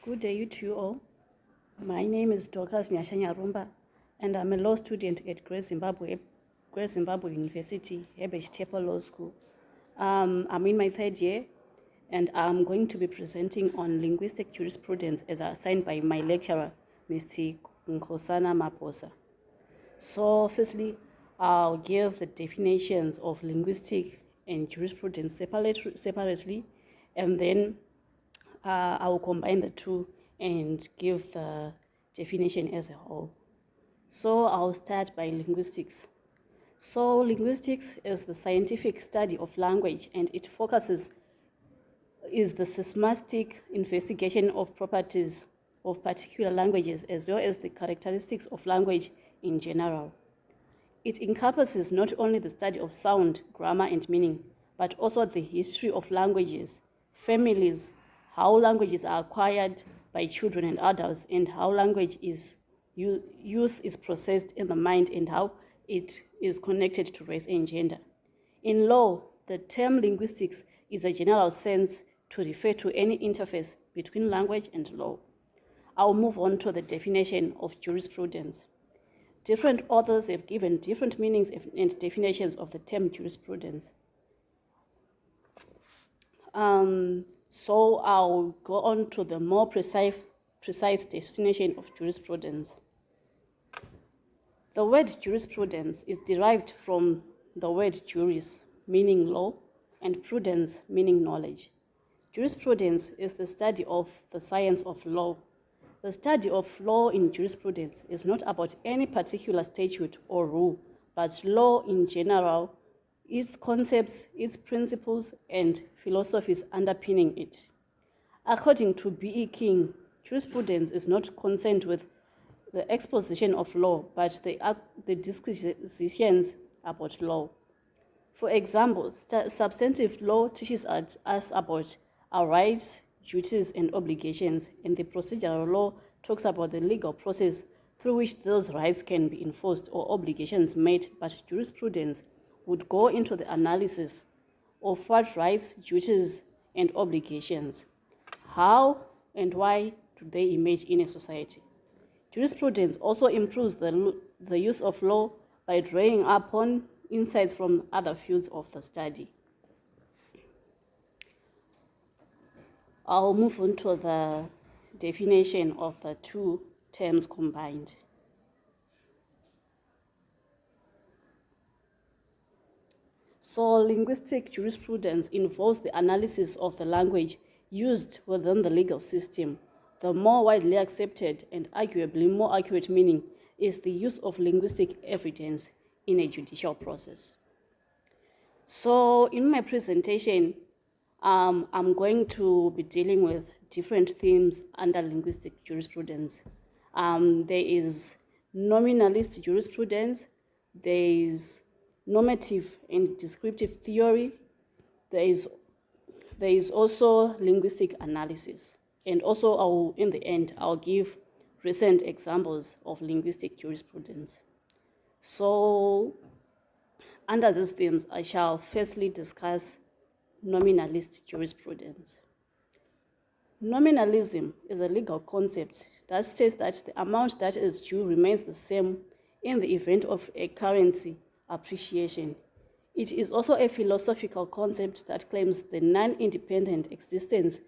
Good day to you all. My name is D.N Nyarumba, and I'm a law student at Great Zimbabwe University, Hebesh Tepa Law School. I'm in my third year, and I'm going to be presenting on linguistic jurisprudence as assigned by my lecturer, Mr. Nkosana Maposa. So firstly, I'll give the definitions of linguistic and jurisprudence separately, and then I will combine the two and give the definition as a whole. So I'll start by linguistics. So linguistics is the scientific study of language, and it is the systematic investigation of properties of particular languages as well as the characteristics of language in general. It encompasses not only the study of sound, grammar, and meaning, but also the history of languages, families, how languages are acquired by children and adults, and how language use is processed in the mind, and how it is connected to race and gender. In law, the term linguistics is a general sense to refer to any interface between language and law. I'll move on to the definition of jurisprudence. Different authors have given different meanings and definitions of the term jurisprudence. So I'll go on to the more precise definition of jurisprudence. The word jurisprudence is derived from the word juris, meaning law, and prudence, meaning knowledge. Jurisprudence is the study of the science of law. The study of law in jurisprudence is not about any particular statute or rule, but law in general, its concepts, its principles, and philosophies underpinning it. According to B.E. King, jurisprudence is not concerned with the exposition of law, but the disquisitions about law. For example, substantive law teaches us about our rights, duties, and obligations, and the procedural law talks about the legal process through which those rights can be enforced or obligations met, but jurisprudence would go into the analysis of what rights, duties, and obligations, how and why do they emerge in a society. Jurisprudence also improves the use of law by drawing upon insights from other fields of the study. I'll move on to the definition of the two terms combined. So linguistic jurisprudence involves the analysis of the language used within the legal system. The more widely accepted and arguably more accurate meaning is the use of linguistic evidence in a judicial process. So in my presentation, I'm going to be dealing with different themes under linguistic jurisprudence. There is nominalist jurisprudence, there is normative and descriptive theory, there is also linguistic analysis, and also in the end I'll give recent examples of linguistic jurisprudence. So under these themes, I shall firstly discuss nominalist jurisprudence. Nominalism is a legal concept that states that the amount that is due remains the same in the event of a currency appreciation. It is also a philosophical concept that claims the non-independent existence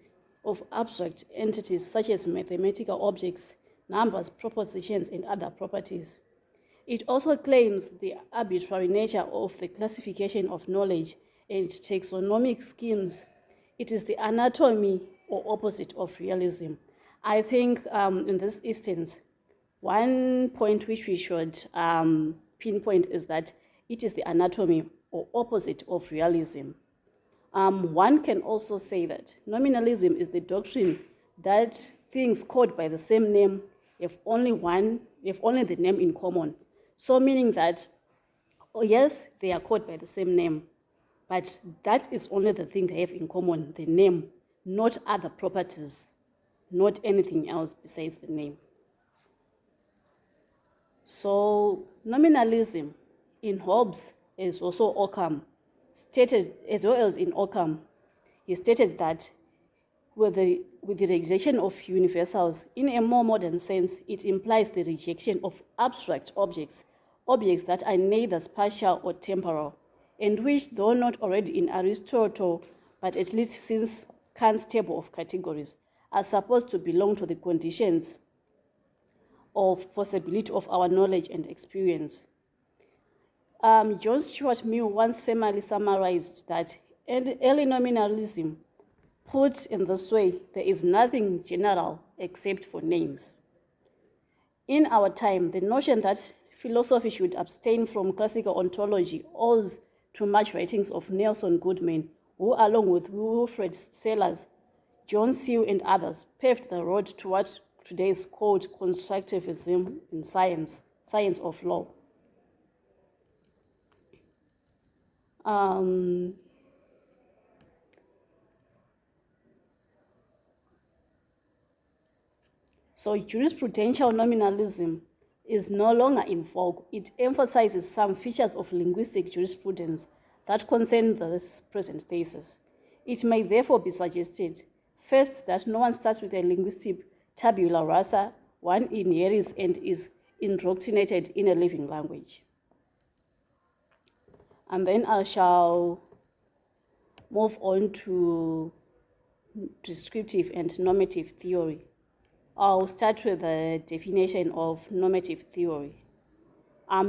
of abstract entities such as mathematical objects, numbers, propositions, and other properties. It also claims the arbitrary nature of the classification of knowledge and taxonomic schemes. It is the anatomy or opposite of realism. I think in this instance, one point which we should pinpoint is that it is the anatomy or opposite of realism. One can also say that nominalism is the doctrine that things called by the same name have only the name in common. So meaning that, oh yes, they are called by the same name, but that is only the thing they have in common, the name, not other properties, not anything else besides the name. So nominalism in Hobbes is also Occam stated, as well as in Occam, he stated that With the rejection of universals, in a more modern sense, it implies the rejection of abstract objects, objects that are neither spatial or temporal, and which, though not already in Aristotle, but at least since Kant's table of categories, are supposed to belong to the conditions of possibility of our knowledge and experience. John Stuart Mill once famously summarized that early nominalism, put in this way, there is nothing general except for names. In our time, the notion that philosophy should abstain from classical ontology owes to much writings of Nelson Goodman, who, along with Wilfred Sellars, John Sew, and others, paved the road to what today is called constructivism in science of law. So jurisprudential nominalism is no longer in vogue. It emphasizes some features of linguistic jurisprudence that concern this present thesis. It may therefore be suggested, first, that no one starts with a linguistic tabula rasa, one inherits and is indoctrinated in a living language. And then I shall move on to descriptive and normative theory. I'll start with the definition of normative theory.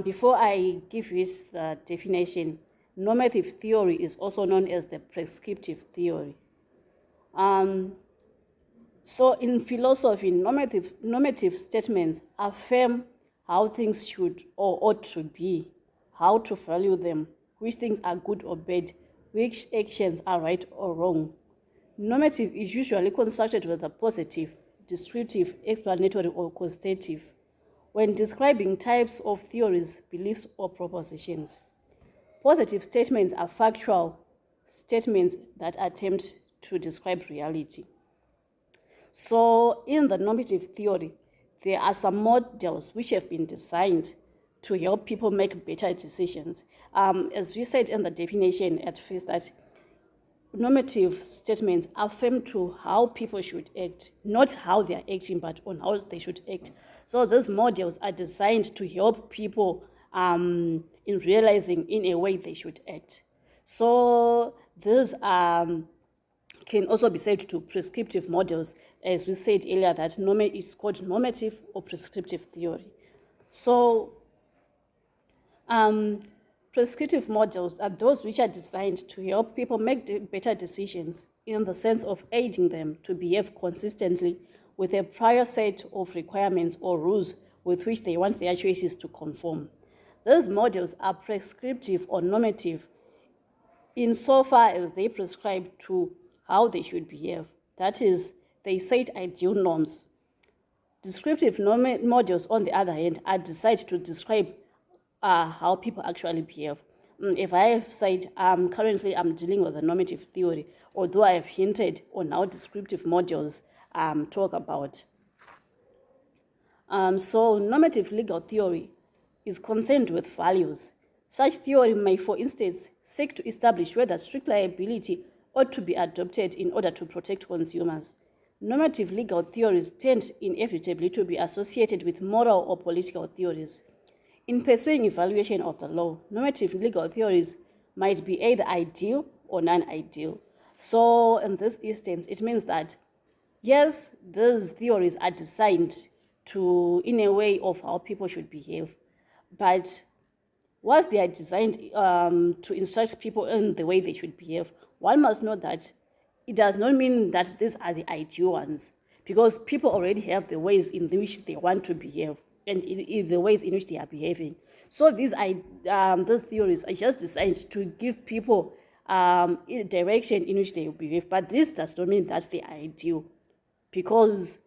Before I give you the definition, normative theory is also known as the prescriptive theory. So in philosophy, normative statements affirm how things should or ought to be, how to value them, which things are good or bad, which actions are right or wrong. Normative is usually constructed with a positive, descriptive, explanatory, or quantitative when describing types of theories, beliefs, or propositions. Positive statements are factual statements that attempt to describe reality. So in the normative theory, there are some models which have been designed to help people make better decisions. As we said in the definition at first, that normative statements affirm to how people should act, not how they are acting, but on how they should act. So these models are designed to help people in realizing in a way they should act. So these can also be said to prescriptive models, as we said earlier, that it's called normative or prescriptive theory. So prescriptive models are those which are designed to help people make better decisions in the sense of aiding them to behave consistently with a prior set of requirements or rules with which they want their choices to conform. These models are prescriptive or normative insofar as they prescribe to how they should behave. That is, they set ideal norms. Descriptive models, on the other hand, are designed to describe how people actually behave. If I have said currently I'm dealing with a normative theory, although I have hinted on how descriptive models talk about. So normative legal theory is concerned with values. Such theory may, for instance, seek to establish whether strict liability ought to be adopted in order to protect consumers. Normative legal theories tend inevitably to be associated with moral or political theories. In pursuing evaluation of the law, normative legal theories might be either ideal or non-ideal. So in this instance, it means that, yes, these theories are designed in a way of how people should behave, but whilst they are designed to instruct people in the way they should behave, one must know that it does not mean that these are the ideal ones, because people already have the ways in which they want to behave and in the ways in which they are behaving. So these theories are just designed to give people a direction in which they behave, but this does not mean that they are ideal, because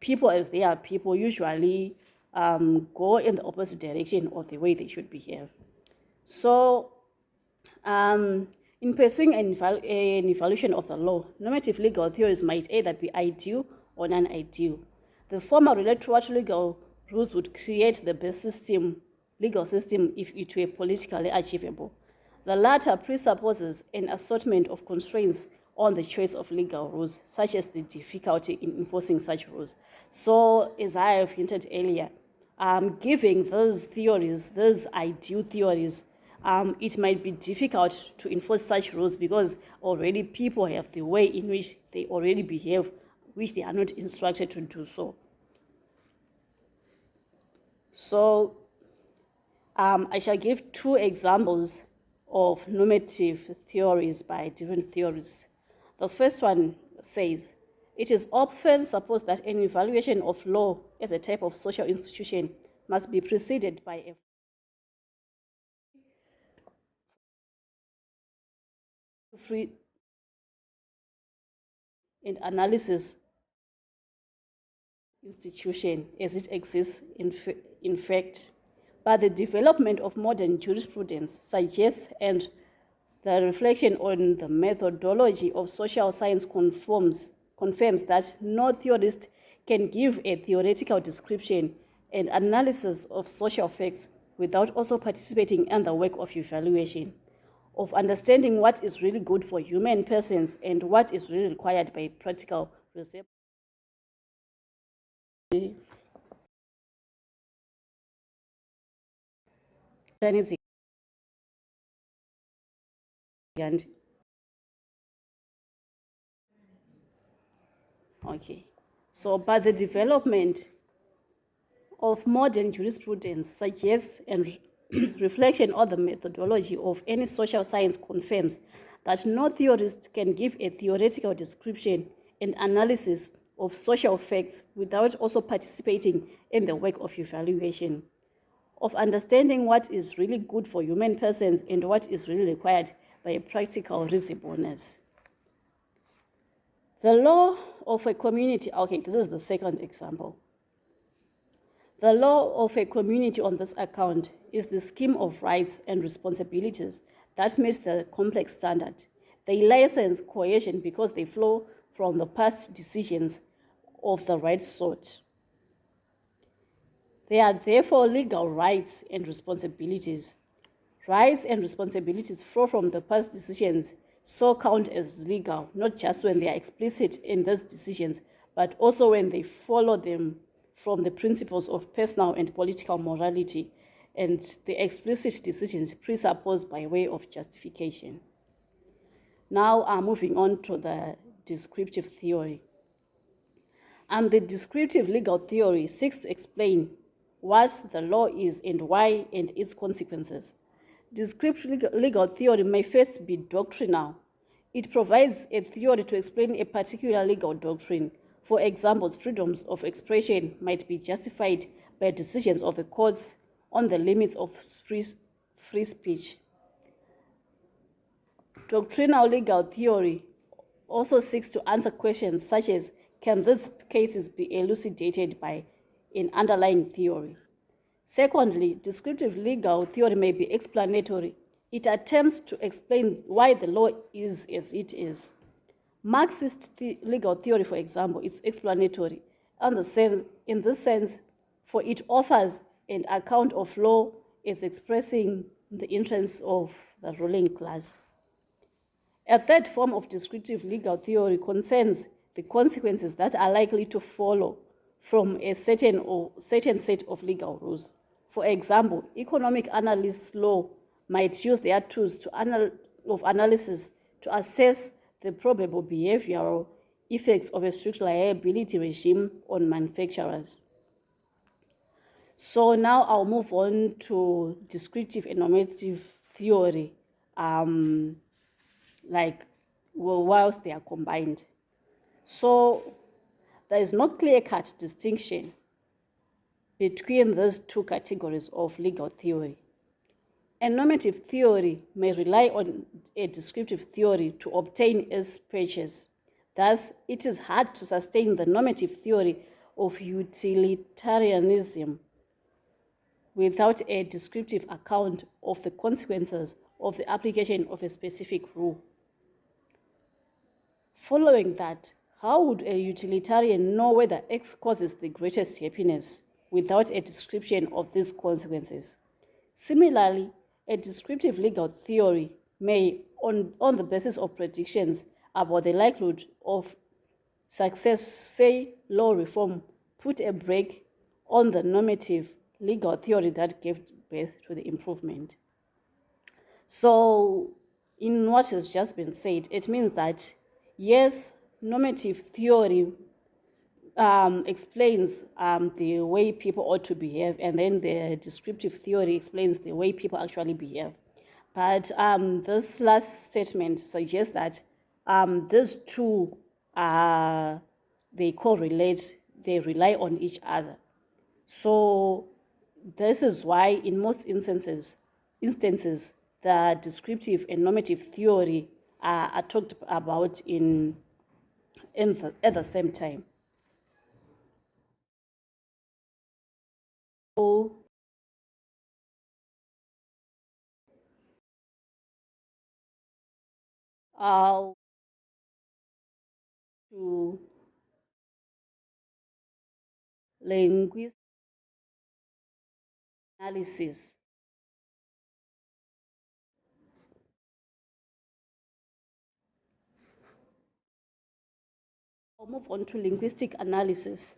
people, as they are people, usually go in the opposite direction of the way they should behave. So in pursuing an evaluation of the law, normative legal theories might either be ideal or non-ideal. The former relate to what legal rules would create the best legal system if it were politically achievable. The latter presupposes an assortment of constraints on the choice of legal rules, such as the difficulty in enforcing such rules. So, as I have hinted earlier, giving those theories, those ideal theories, it might be difficult to enforce such rules because already people have the way in which they already behave, which they are not instructed to do so. So, I shall give two examples of normative theories by different theorists. The first one says, it is often supposed that an evaluation of law as a type of social institution must be preceded by a free and analysis institution as it exists in fact. But the development of modern jurisprudence suggests and the reflection on the methodology of social science confirms that no theorist can give a theoretical description and analysis of social facts without also participating in the work of evaluation, of understanding what is really good for human persons and what is really required by practical reception. Okay, so but the development of modern jurisprudence suggests and reflection on the methodology of any social science confirms that no theorist can give a theoretical description and analysis of social facts without also participating in the work of evaluation, of understanding what is really good for human persons and what is really required by a practical reasonableness. The law of a community, okay, this is the second example. The law of a community on this account is the scheme of rights and responsibilities that meets the complex standard. They license cohesion because they flow from the past decisions of the right sort. They are therefore legal rights and responsibilities. Rights and responsibilities flow from the past decisions, so count as legal, not just when they are explicit in those decisions, but also when they follow them from the principles of personal and political morality and the explicit decisions presupposed by way of justification. Now I'm moving on to the descriptive theory. And the descriptive legal theory seeks to explain what the law is and why and its consequences. Descriptive legal theory may first be doctrinal. It provides a theory to explain a particular legal doctrine. For example, freedoms of expression might be justified by decisions of the courts on the limits of free speech. Doctrinal legal theory also seeks to answer questions such as, can these cases be elucidated by an underlying theory? Secondly, descriptive legal theory may be explanatory. It attempts to explain why the law is as it is. Marxist legal theory, for example, is explanatory in this sense, for it offers an account of law as expressing the interests of the ruling class. A third form of descriptive legal theory concerns the consequences that are likely to follow from a certain set of legal rules. For example, economic analysts' law might use their tools of analysis to assess the probable behavioral effects of a strict liability regime on manufacturers. So now I'll move on to descriptive and normative theory, whilst they are combined. So there is no clear-cut distinction between these two categories of legal theory. A normative theory may rely on a descriptive theory to obtain its purchase. Thus, it is hard to sustain the normative theory of utilitarianism without a descriptive account of the consequences of the application of a specific rule. Following that, how would a utilitarian know whether X causes the greatest happiness without a description of these consequences? Similarly, a descriptive legal theory may, on the basis of predictions, about the likelihood of success, say law reform, put a brake on the normative legal theory that gave birth to the improvement. So, in what has just been said, it means that yes, normative theory explains the way people ought to behave, and then the descriptive theory explains the way people actually behave. But this last statement suggests that these two, they correlate, they rely on each other. So this is why in most instances, the descriptive and normative theory are talked about at the same time. So to linguistic analysis. I'll move on to linguistic analysis.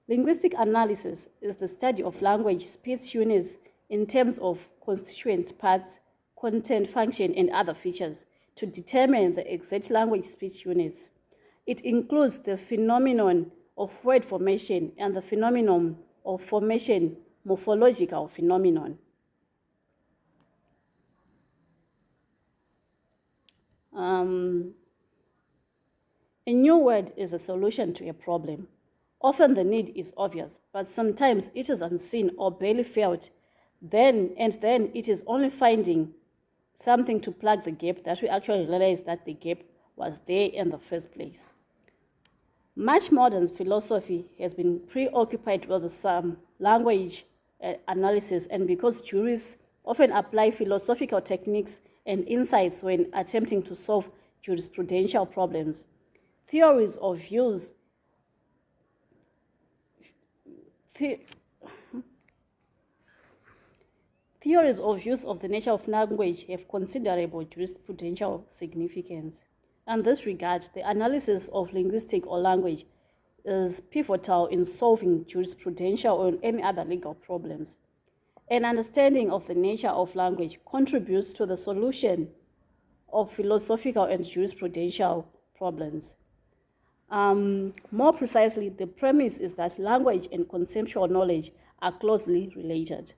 Linguistic analysis is the study of language speech units in terms of constituent parts, content, function, and other features to determine the exact language speech units. It includes the phenomenon of word formation and the phenomenon of formation morphological phenomenon. A new word is a solution to a problem. Often the need is obvious, but sometimes it is unseen or barely felt. Then it is only finding something to plug the gap that we actually realize that the gap was there in the first place. Much modern philosophy has been preoccupied with some language analysis, and because jurists often apply philosophical techniques and insights when attempting to solve jurisprudential problems, theories of use theories of use of the nature of language have considerable jurisprudential significance. In this regard, the analysis of linguistic or language is pivotal in solving jurisprudential or any other legal problems. An understanding of the nature of language contributes to the solution of philosophical and jurisprudential problems. More precisely, the premise is that language and conceptual knowledge are closely related.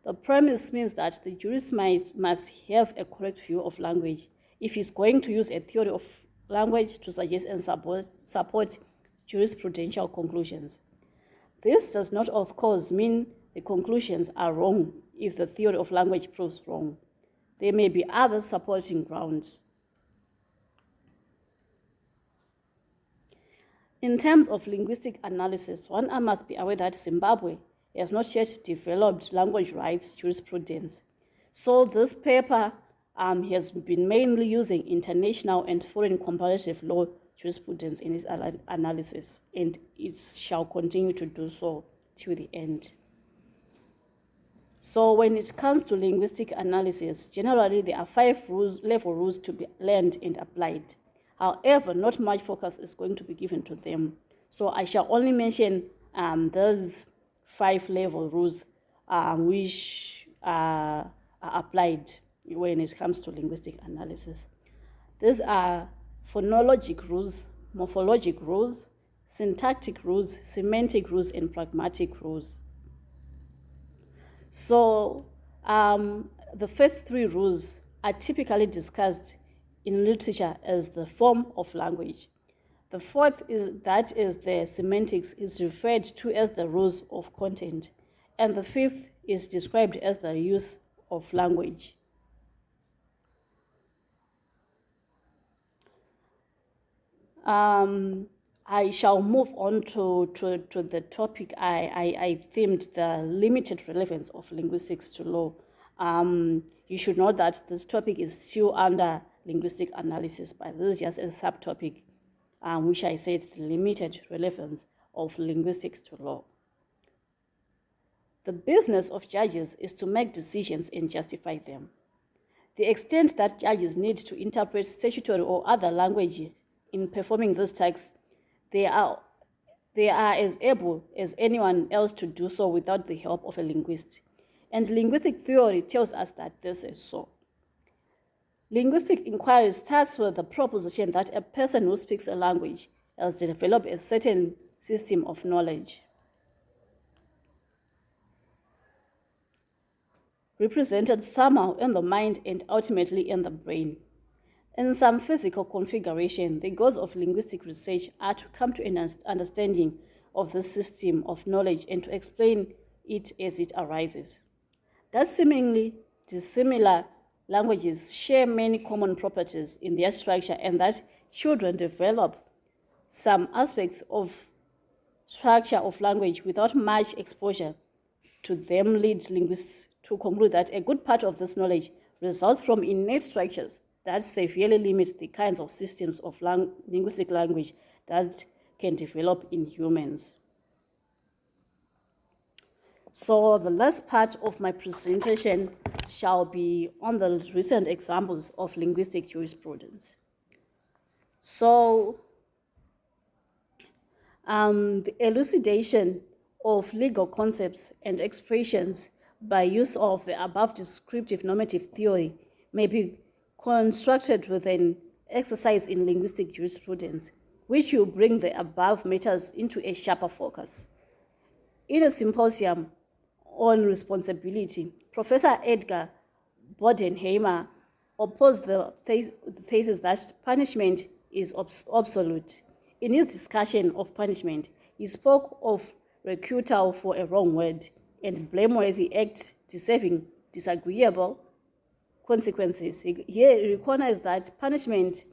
The premise means that the jurist must have a correct view of language if he's going to use a theory of language to suggest and support jurisprudential conclusions. This does not, of course, mean the conclusions are wrong if the theory of language proves wrong. There may be other supporting grounds. In terms of linguistic analysis, one must be aware that Zimbabwe has not yet developed language rights jurisprudence. So this paper has been mainly using international and foreign comparative law jurisprudence in its analysis, and it shall continue to do so till the end. So when it comes to linguistic analysis, generally there are 5 level rules to be learned and applied. However, not much focus is going to be given to them. So I shall only mention those 5 level rules which are applied when it comes to linguistic analysis. These are phonologic rules, morphologic rules, syntactic rules, semantic rules, and pragmatic rules. So the first 3 rules are typically discussed in literature as the form of language. The fourth is the semantics is referred to as the rules of content. And the fifth is described as the use of language. I shall move on to the topic I themed, the limited relevance of linguistics to law. You should know that this topic is still under linguistic analysis, but this is just a subtopic, which I said the limited relevance of linguistics to law. The business of judges is to make decisions and justify them. The extent that judges need to interpret statutory or other language in performing these tasks, they are as able as anyone else to do so without the help of a linguist. And linguistic theory tells us that this is so. Linguistic inquiry starts with the proposition that a person who speaks a language has developed a certain system of knowledge, represented somehow in the mind and ultimately in the brain. In some physical configuration, the goals of linguistic research are to come to an understanding of this system of knowledge and to explain it as it arises. That seemingly dissimilar languages share many common properties in their structure, and that children develop some aspects of structure of language without much exposure to them lead linguists to conclude that a good part of this knowledge results from innate structures that severely limit the kinds of systems of linguistic language that can develop in humans. So the last part of my presentation shall be on the recent examples of linguistic jurisprudence. So the elucidation of legal concepts and expressions by use of the above descriptive normative theory may be constructed with an exercise in linguistic jurisprudence, which will bring the above matters into a sharper focus. In a symposium on responsibility, Professor Edgar Bodenheimer opposed the thesis that punishment is absolute. In his discussion of punishment, he spoke of recusal for a wrong word and blameworthy act deserving disagreeable consequences. He recognized that punishment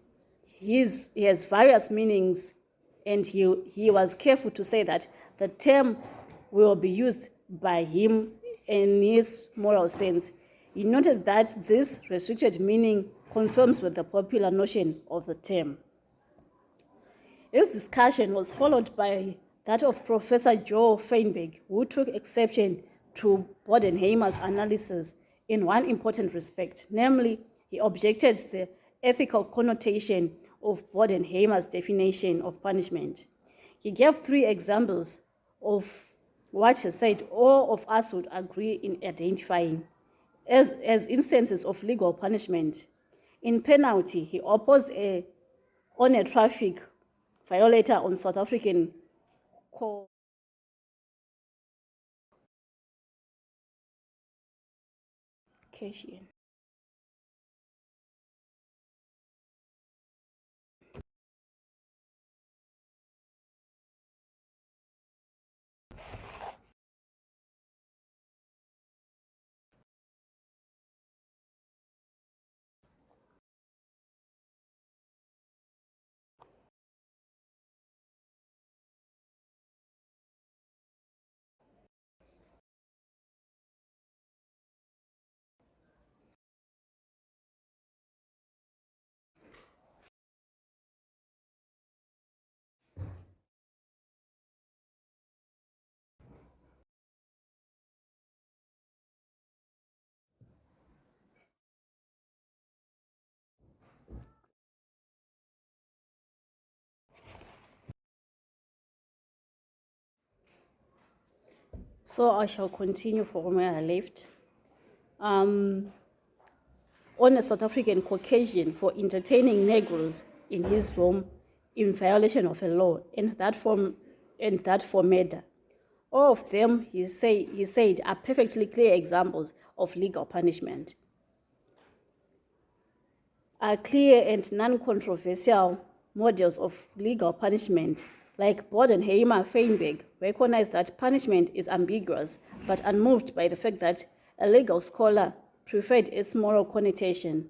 has various meanings, and he was careful to say that the term will be used by him in his moral sense. He noted that this restricted meaning conforms with the popular notion of the term. His discussion was followed by that of Professor Joe Feinberg, who took exception to Bodenheimer's analysis in one important respect, namely, he objected to the ethical connotation of Bodenheimer's definition of punishment. He gave 3 examples of what he said all of us would agree in identifying as instances of legal punishment. In penalty, he opposed on a traffic violator on South African Caucasian. So I shall continue from where I left. On a South African Caucasian for entertaining Negroes in his home in violation of a law, and that for murder. All of them, he said, are perfectly clear examples of legal punishment. Are clear and non-controversial models of legal punishment. Like Bodenheimer, Feinberg recognized that punishment is ambiguous, but unmoved by the fact that a legal scholar preferred its moral connotation.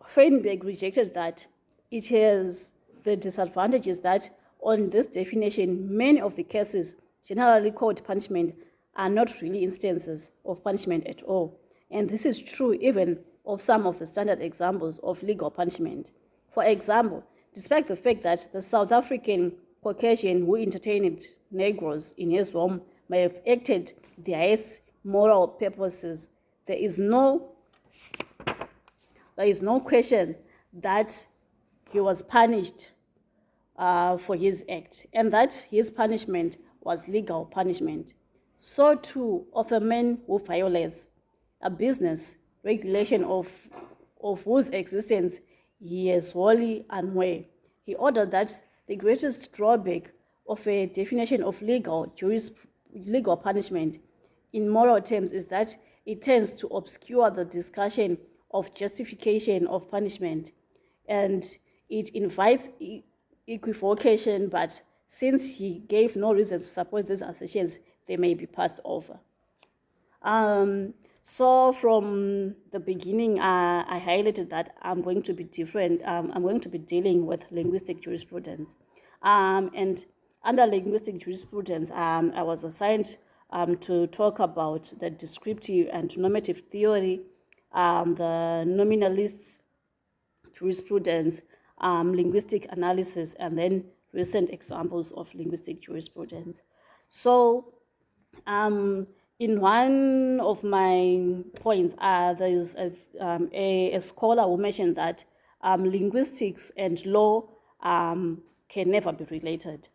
Feinberg rejected that. It has the disadvantages that on this definition, many of the cases generally called punishment are not really instances of punishment at all. And this is true even of some of the standard examples of legal punishment. For example, despite the fact that the South African Caucasian who entertained Negroes in his home may have acted their highest moral purposes, there is no There is no question that he was punished for his act, and that his punishment was legal punishment. So too of a man who violates a business regulation of whose existence he is wholly unaware. He ordered that the greatest drawback of a definition of legal punishment in moral terms is that it tends to obscure the discussion of justification of punishment, and it invites equivocation, but since he gave no reasons to support these assertions, they may be passed over. So from the beginning, I highlighted that I'm going to be different. I'm going to be dealing with linguistic jurisprudence. And under linguistic jurisprudence, I was assigned to talk about the descriptive and normative theory, the nominalist jurisprudence, linguistic analysis, and then recent examples of linguistic jurisprudence. So in one of my points, there is a scholar who mentioned that linguistics and law can never be related.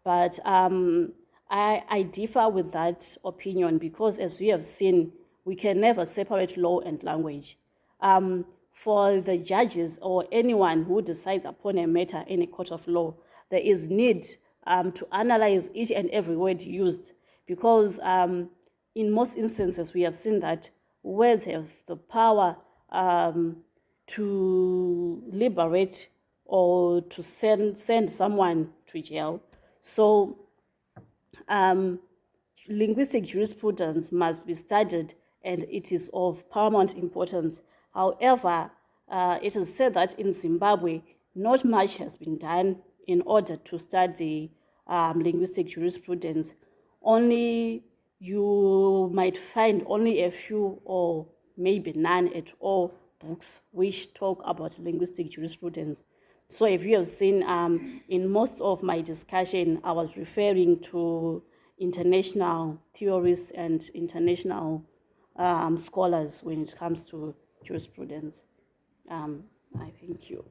But I differ with that opinion because, as we have seen, we can never separate law and language. For the judges or anyone who decides upon a matter in a court of law, there is need to analyze each and every word used, because in most instances we have seen that words have the power to liberate or to send someone to jail. So linguistic jurisprudence must be studied, and it is of paramount importance. However, it is said that in Zimbabwe, not much has been done in order to study linguistic jurisprudence. Only you might find only a few or maybe none at all books which talk about linguistic jurisprudence. So if you have seen, in most of my discussion, I was referring to international theorists and international scholars when it comes to jurisprudence. I thank you.